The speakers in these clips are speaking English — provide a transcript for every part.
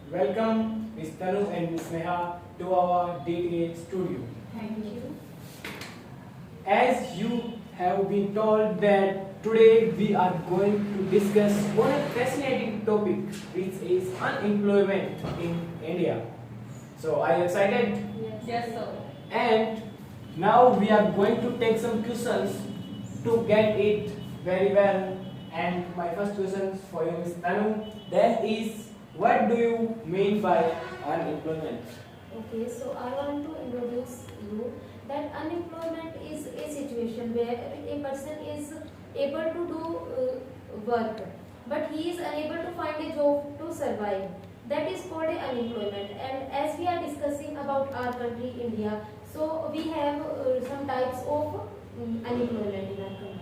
Welcome Ms. Tanu and Ms. Neha to our DTA studio. Thank you. As you have been told that today we are going to discuss on a fascinating topic which is unemployment in India. So are you excited? Yes, sir. And now we are going to take some questions to get it very well. And my first question for you, Ms. Tanu, that is, what do you mean by unemployment? Okay, so I want to introduce you that unemployment is a situation where a person is able to do work, but he is unable to find a job to survive. That is called a unemployment. And as we are discussing about our country, India, so we have some types of unemployment in our country.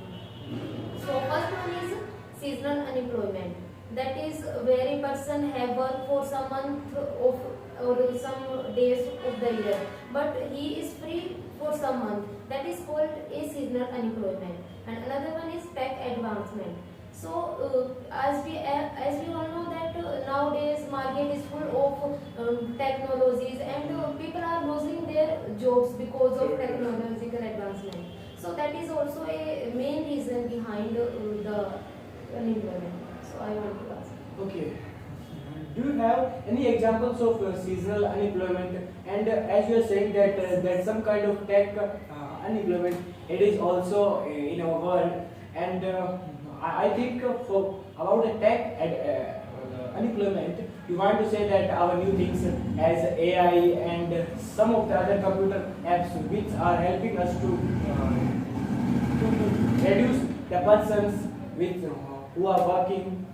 So first one is seasonal unemployment. That is where a person have work for some month of or some days of the year, but he is free for some month. That is called a seasonal unemployment. And another one is tech advancement. So as we all know that nowadays market is full of technologies, and people are losing their jobs because of technological advancement. So that is also a main reason behind the unemployment. So I want to ask. Okay. Do you have any examples of seasonal unemployment? And as you are saying that some kind of tech unemployment, it is also in our world. And I think for about the tech unemployment, you want to say that our new things as AI and some of the other computer apps which are helping us to reduce the persons with who are working,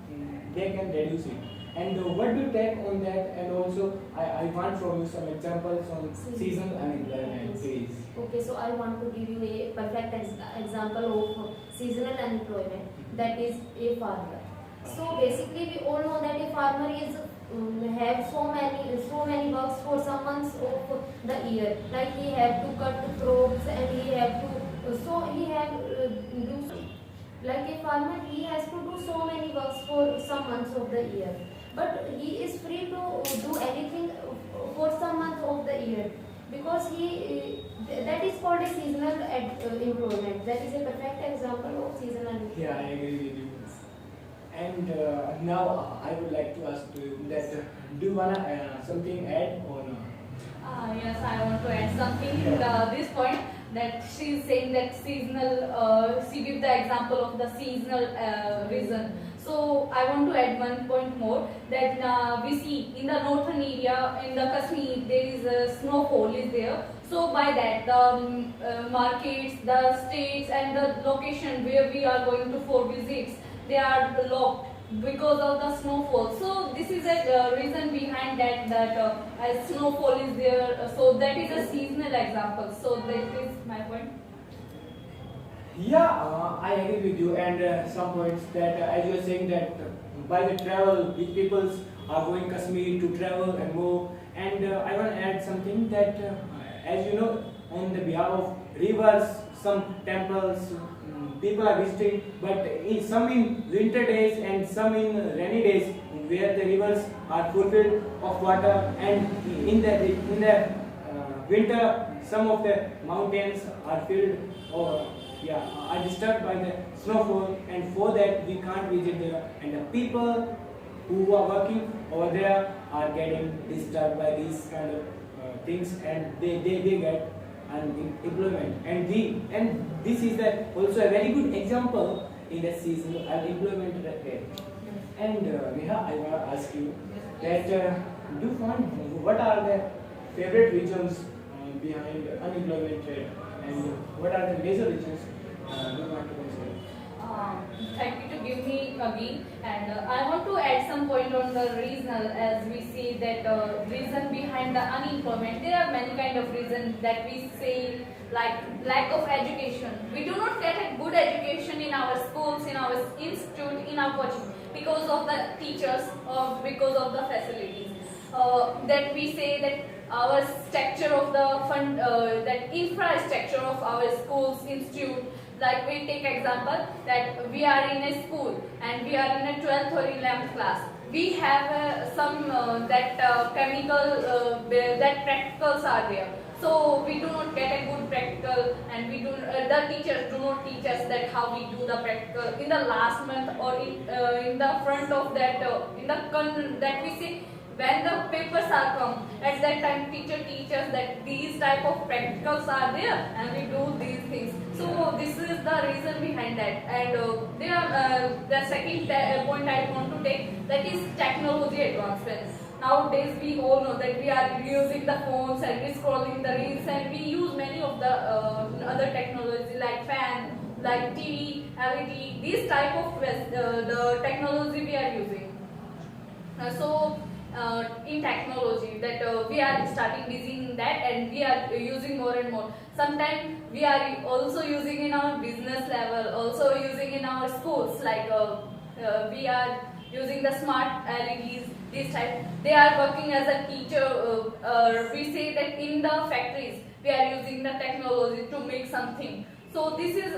they can reduce it. And what do you take on that? And also, I want from you some examples on seasonal unemployment, please. Okay, so I want to give you a perfect example of seasonal unemployment. That is a farmer. So basically, we all know that a farmer is have so many works for some months of the year. Like he have to cut crops, and he have to he have do like a farmer, he has to do so many works for some months of the year, but he is free to do anything for some months of the year, because he that is called a seasonal employment. That is a perfect example of seasonal employment. Yeah, I agree with you. And now I would like to ask you that do you wanna something add on? Yes, I want to add something to this point, that she is saying that seasonal, she give the example of the seasonal reason. So I want to add one point more, that we see in the northern area, in the Kashmir, there is a snowfall is there. So by that, the markets, the states and the location where we are going to for visits, they are locked because of the snowfall. So this is a reason behind that as snowfall is there. So that is a seasonal example. So that is my point. Yeah, I agree with you. And some points that as you are saying that by the travel, which peoples are going Kashmir to travel and move. And I want to add something that as you know, on the behalf of rivers, some temples, people are visiting, but some in winter days and some in rainy days, where the rivers are fulfilled of water, and in the winter, some of the mountains are filled or are disturbed by the snowfall, and for that we can't visit there, and the people who are working over there are getting disturbed by these kind of things, and they get unemployment. And this is also a very good example in the seasonal unemployment rate. And Neha, I want to ask you that do you find what are the favorite reasons behind unemployment rate, and what are the major reasons do you want to consider? Thank you to give me again, and I want to add some point on the regional, as we see that reason behind the unemployment. There are many kind of reasons that we say, like lack of education. We do not get a good education in our schools, in our institute, in our coaching, because of the teachers or because of the facilities. That we say that our structure of the fund, that infrastructure of our schools, institute, like we take example that we are in a school and we are in a 12th or 11th class. We have some that that practicals are there. So we do not get a good practical, and we do the teachers do not teach us that how we do the practical in the last month, or in the front of that that we say when the papers are come. At that time, teacher teaches that these type of practicals are there, and we do these things. So this is the reason behind that. And the second point I want to take, that is technology advancements. Nowadays we all know that we are using the phones and we scrolling the reels, and we use many of the other technology like fan, like TV, LED, these type of the technology we are using. In technology that we are starting using that, and we are using more and more. Sometimes we are also using in our business level, also using in our schools, like we are using the smart LEDs, this type. They are working as a teacher. We say that in the factories we are using the technology to make something. So this is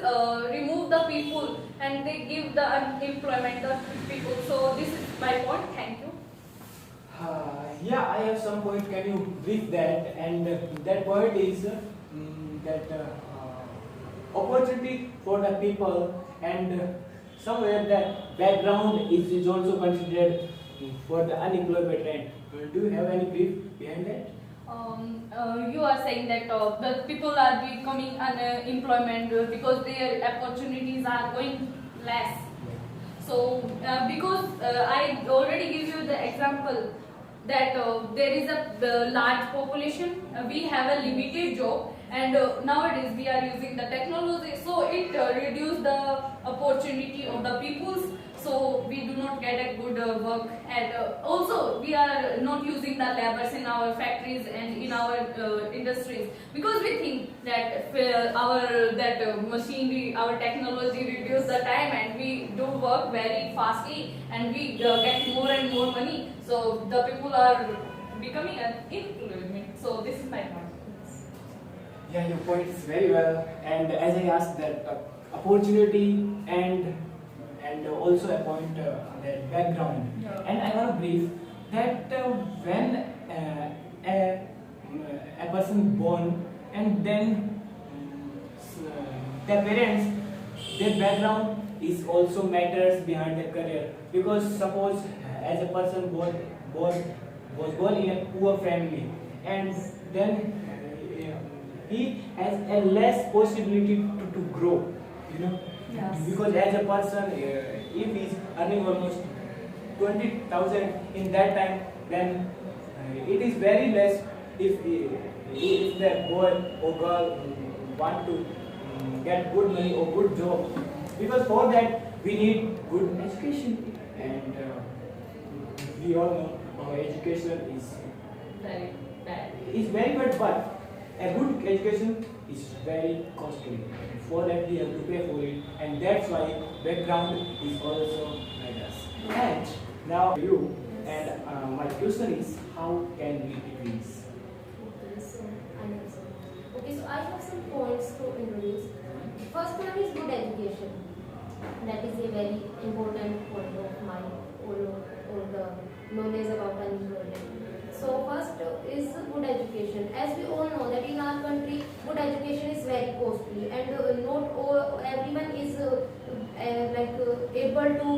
remove the people, and they give the unemployment the people. So this is my point. Thank you. Yeah, I have some point. Can you brief that? And that point is that opportunity for the people, and somewhere that background is also considered for the unemployment trend. Do you have any brief behind that? You are saying that the people are becoming unemployment because their opportunities are going less. So because I already give you the example that there is a large population, we have a limited job, and nowadays we are using the technology, so it reduce the opportunity of the peoples. So we do not get a good work, and also we are not using the laborers in our factories and in our industries, because we think that machinery, our technology reduce the time, and we do work very fastly, and we get more and more money. So the people are becoming unemployment. So this is my point. Yeah, your point is very well. And as I asked that opportunity and also a point that background. Yeah. And I want to brief that when a person born, and then their parents, their background is also matters behind their career. Because suppose as a person was born in a poor family, and then he has a less possibility to grow, you know. Yes. Because as a person, if he is earning almost 20,000 in that time, then it is very less if the boy or girl want to get good money or good job. Because for that we need good education, and we all know our education is Very bad. very good, but a good education is very costly. For that we have to pay for it, and that's why background is also matters. And now you, and my question is, how can we decrease? Okay, so I have some points to introduce. First one is good education. That is a very important point of my all the knowledge about unemployment. So first is good education. As we all know that in our country, good education is very costly, and everyone is able to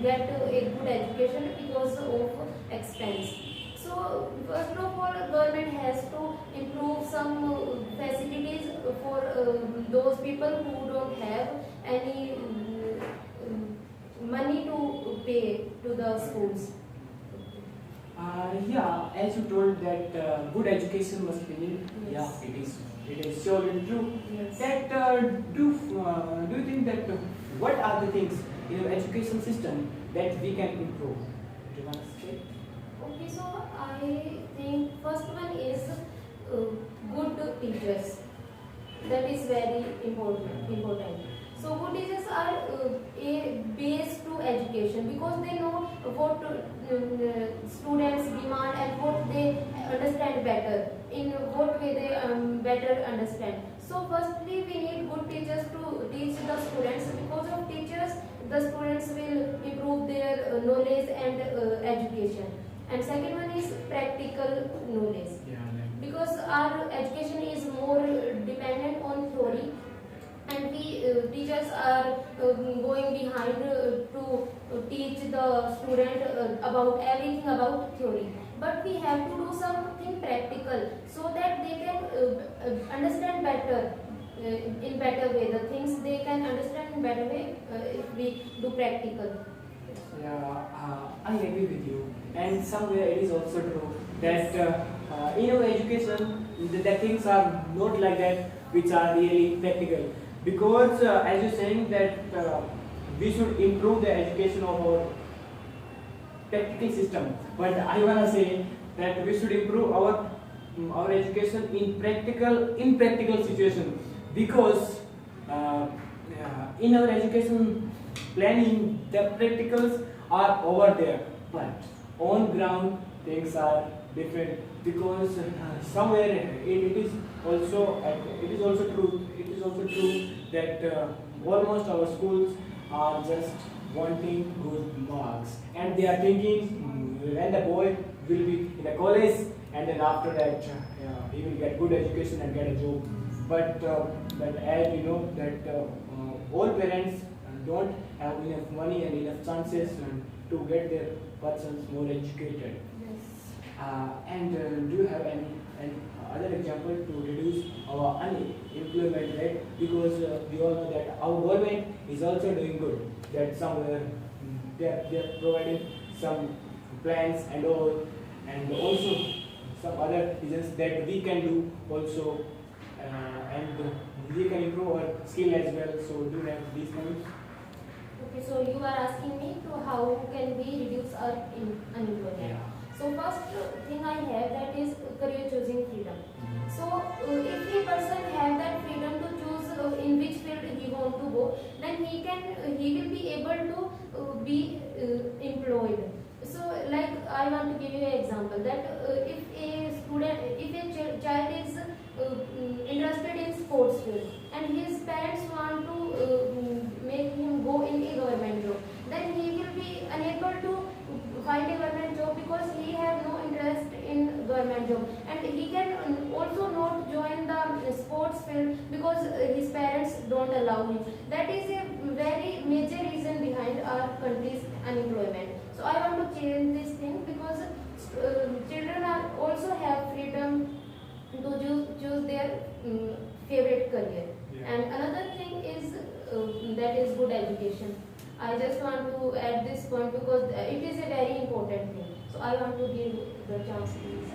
get a good education because of expense. So first of all, government has to improve some facilities for those people who don't have any money to pay to the schools. Yeah, as you told that good education must be needed. Yes. Yeah, it is surely true. Yes. That do you think that what are the things in our education system that we can improve? Do you want to say? Okay, so I think first one is good teachers. That is very important. So good teachers are a base to education, because they know what students demand and what they understand better, in what way they better understand. So firstly we need good teachers to teach the students. Because of teachers, the students will improve their knowledge and education. and second one is practical knowledge. Yeah, like, Because our education is more dependent on theory, and we teachers are going behind to teach the student about everything about theory, but we have to do something practical so that they can understand better, in better way the things they can understand in better way if we do practical. yeah, I agree with you. And somewhere it is also true that in our education, the things are not like that, which are really practical. Because as you're saying that we should improve the education of our practical system, but I wanna say that we should improve our education in practical situation, because in our education planning the practicals are over there, but on ground things are different, because somewhere it is also true that almost our schools are just wanting good marks, and they are thinking when the boy will be in a college, and then after that he will get good education and get a job. But as we know that all parents don't have enough money and enough chances to get their persons more educated. Yes. And do you have any other example to reduce our unemployment rate? Because we all know that our government is also doing good. That somewhere they are providing some plans and all, and also some other reasons that we can do also, and we can improve our skill as well. So do you have these points? Okay, so you are asking me to how can we reduce our unemployment. Yeah. So first thing I have, that is career choosing freedom. So if a person have that freedom to choose in which field he want to go, then he will be able to be employed. So like I want to give you an example that if a child is interested in sports field and his parents want to make him go in a government job, then he will be unable to find a government job because he have no interest in government job, and he can also not join the sports field because his parents don't allow him. That is a very major reason behind our country's unemployment. So I want to change this thing, because children are also have freedom to choose their favorite career. Yeah. And another thing is that is good education. I just want to add this point because it is a very important thing. So I want to give the chance to this.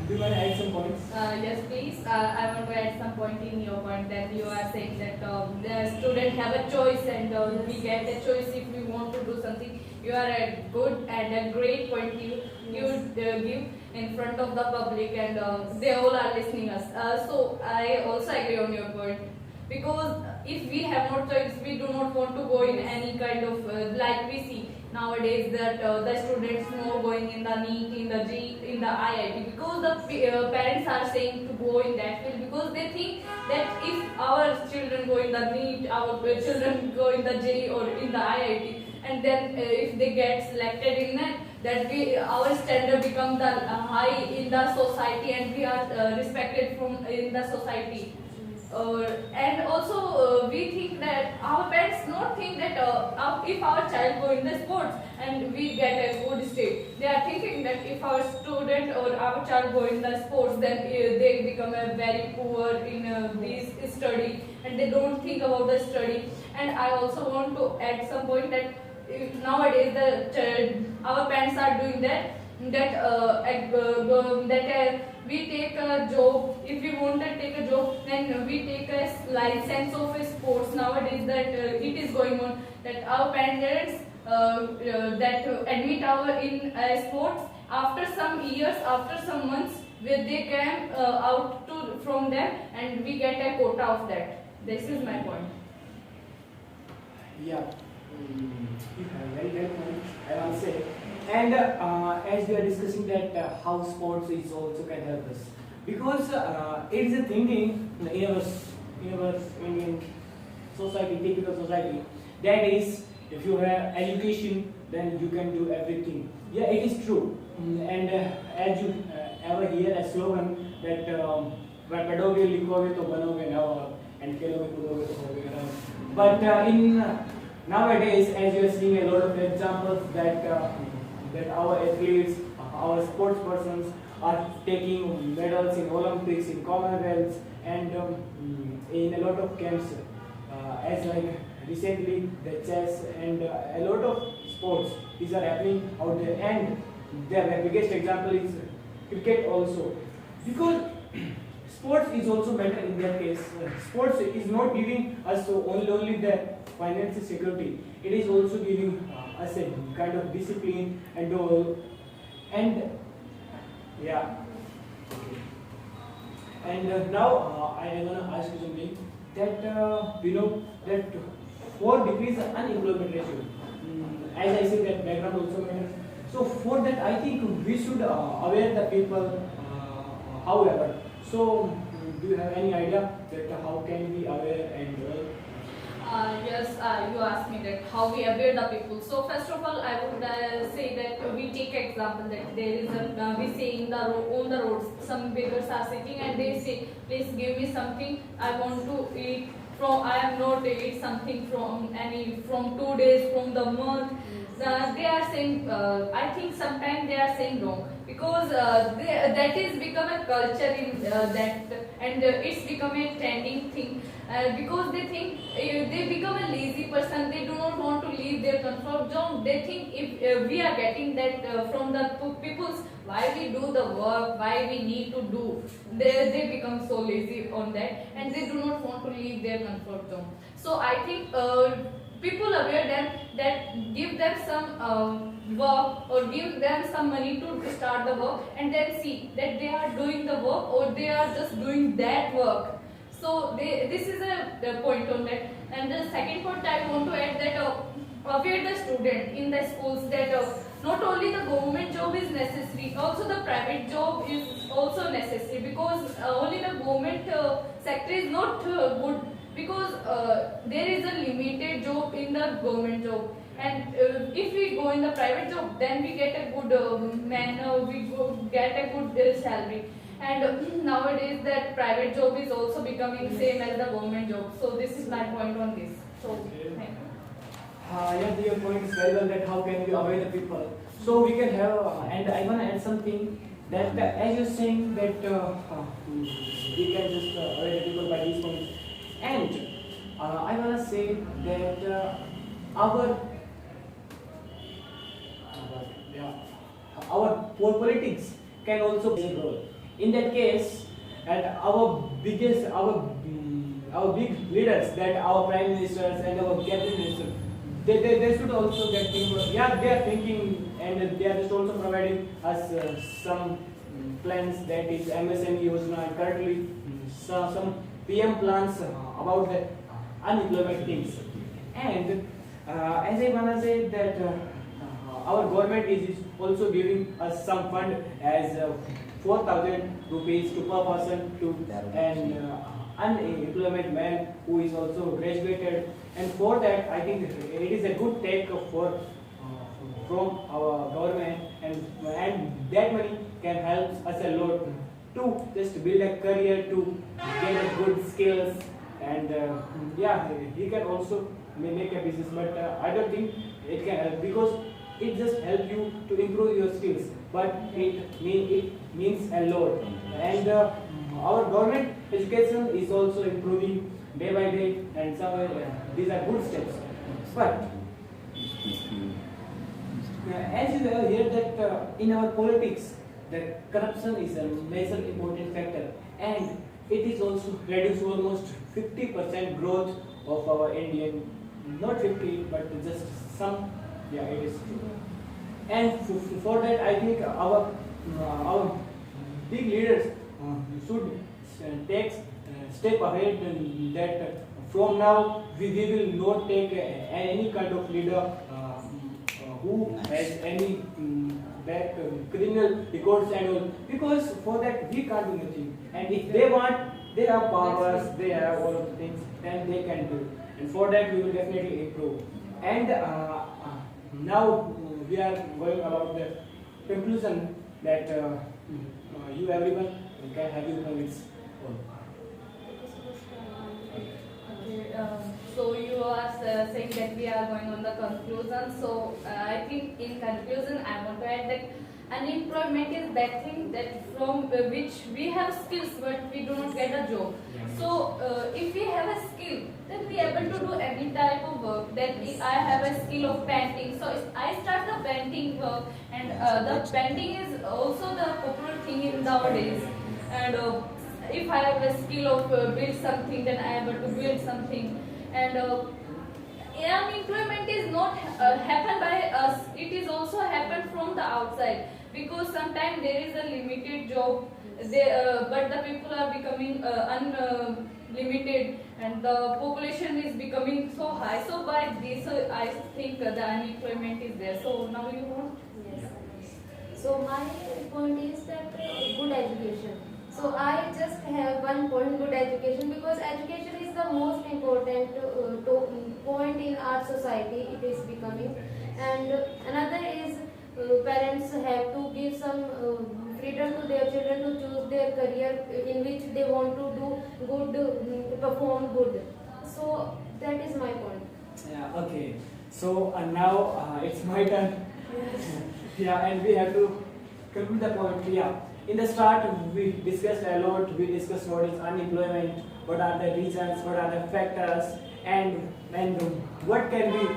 Do you want to add some points? Yes, please. I want to add some point in your point that you are saying that the student have a choice, and we get a choice if we want to do something. You are a good and a great point you give in front of the public, and they all are listening us. So I also agree on your point, because if we have no choice, we do not want to go in any kind of like we see nowadays that the students more going in the NEET, in the G, in the IIT, because the parents are saying to go in that field, because they think that if our children go in the NEET, our children go in the J or in the IIT, and then if they get selected in that our standard become the high in the society, and we are respected from in the society. And also we think that our parents not think that if our child go in the sports and we get a good state, they are thinking that if our student or our child go in the sports, then they become a very poor in this study, and they don't think about the study. And I also want to add some point that nowadays our parents are doing that we take a job. If we want to take a job, then we take a license of a sports. Nowadays that it is going on that our parents that admit our in sports, after some years, after some months, where they came out from them, and we get a quota of that. This is my point. Yeah, you have very well point, I will say. And as we are discussing that how sports is also can help us, because it is a thinking in our Indian society, typical society, that is, if you have education, then you can do everything. Yeah, it is true. And as you ever hear a slogan that पढ़ोगे लिखोगे तो बनोगे नवाब and खेलोगे कूदोगे तो होगे नवाब. But in nowadays, as you are seeing a lot of examples that that our athletes, our sports persons are taking medals in Olympics, in Commonwealth, and in a lot of camps, as like recently the chess and a lot of sports. These are happening out there, and the biggest example is cricket also, because sports is also better in that case. Sports is not giving us only the financial security. It is also giving us a kind of discipline and all. And yeah. And now I want to ask you something that you know that for decrease the unemployment ratio. As I said, that background also matters. So for that, I think we should aware the people. However, so do you have any idea that how can we aware and Yes, you asked me that how we aware the people. So first of all, I would say that we take example that there is a we say in the on the roads some beggars are sitting and they say, please give me something. I want to eat from. I am not eat something from 2 days from the month. They are saying. I think sometimes they are saying wrong because that is become a culture in that and it's become a trending thing. Because they think they become a lazy person, they do not want to leave their comfort zone. They think if we are getting that from the people's, why we do the work, why we need to do, they become so lazy on that and they do not want to leave their comfort zone. So I think people aware them that give them some work or give them some money to start the work and then see that they are doing the work or they are just doing that work. So this is a point on that. And the second point I want to add that aware the student in the schools that not only the government job is necessary, also the private job is also necessary because only the government sector is not good because there is a limited job in the government job. And if we go in the private job, then we get a good get a good salary. And nowadays that private job is also becoming same as the government job. So this is my point on this. So thank you. Yeah, your point is very well that how can we avoid the people. So we can have, and I want to add something that as you're saying that we can just avoid the people by these points. And I want to say that our politics can also play a role. In that case, and our big leaders, that our prime ministers and our cabinet ministers, they should also get think. Yeah, they are thinking, and they are just also providing us some plans, that is MSME Yojana, and currently some PM plans about the unemployment things. And as I wanna say that our government is also giving us some fund as 4,000 rupees to per person to an unemployment man who is also graduated. And for that, I think it is a good take for from our government, and that money can help us a lot to just build a career, to get a good skills, and yeah, he can also make a business. But I don't think it can help because it just helps you to improve your skills, but it means a lot. And our government education is also improving day by day, and these are good steps. But as you have heard that in our politics, the corruption is a major important factor, and it is also reduced almost 50% growth of our Indian, not 50, but just some. Yeah, it is true. And for that, I think our big leaders should take step ahead, and that from now we will not take any kind of leader who has any back criminal records and all, because for that we can't do nothing. And if they want, they have powers, they have all of the things, then they can do. And for that we will definitely improve. And now we are going about the conclusion that you everyone can have your points. Okay, so you are saying that we are going on the conclusion. So I think in conclusion, I want to add that unemployment is that thing that from which we have skills but we do not get a job. So if we have a skill, then we are able to do any type of work. That I have a skill of painting, so if I start the painting work, and the painting is also the popular thing in nowadays. And if I have a skill of build something, then I am able to build something. And unemployment is not happen by us; it is also happen from the outside, because sometimes there is a limited job, but the people are becoming unlimited, and the population is becoming so high. So by this, I think the unemployment is there. So now you want? Yes. So my point is that good education. So I just have one point, good education, because education is the most important point in our society. It is becoming, and another is parents have to give some freedom to their children to choose their career in which they want to do good, perform good. So that is my point. Yeah, okay. So now it's my turn. Yeah, and we have to conclude the point. Yeah. In the start, we discussed a lot. We discussed what is unemployment, what are the reasons, what are the factors, and what can be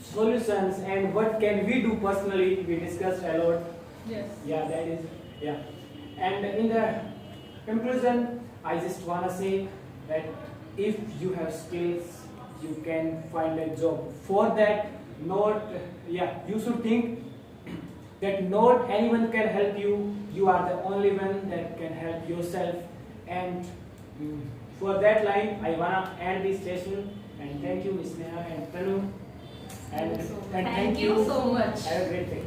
solutions, and what can we do personally. We discussed a lot. Yes. Yeah, that is, yeah. And in the conclusion, I just wanna say that if you have skills, you can find a job. For that, you should think that not anyone can help you. You are the only one that can help yourself. And for that line, I wanna end this session. And thank you, Ms. Neha and Tanu. And Thank you so much. Have a great day.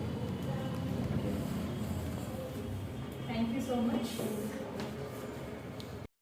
Thank you so much.